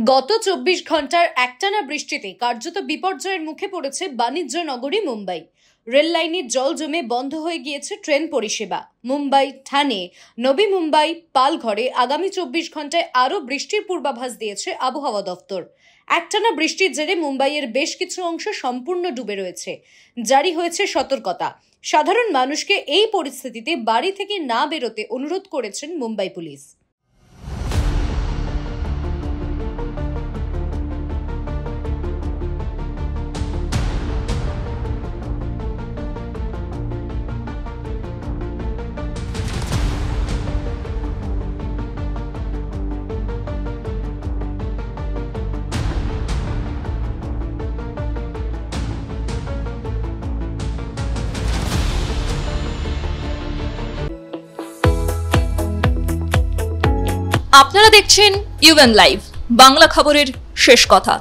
গত ২৪ ঘন্টার একটানা বৃষ্টিতে কার্যত বিপর্যয়ের মুখে পড়েছে বাণিজ্য নগরী মুম্বাই। রেল লাইনের জল জমে বন্ধ হয়ে গিয়েছে ট্রেন পরিষেবা। মুম্বাই, ঠানে, নবী মুম্বাই, পালঘরে আগামী ২৪ ঘন্টায় আরও বৃষ্টির পূর্বাভাস দিয়েছে আবহাওয়া দফতর। একটানা বৃষ্টির জেরে মুম্বাইয়ের বেশ কিছু অংশ সম্পূর্ণ ডুবে রয়েছে। জারি হয়েছে সতর্কতা। সাধারণ মানুষকে এই পরিস্থিতিতে বাড়ি থেকে না বেরোতে অনুরোধ করেছেন মুম্বাই পুলিশ। আপনারা দেখছেন ইউএন লাইভ, বাংলা খবরের শেষ কথা।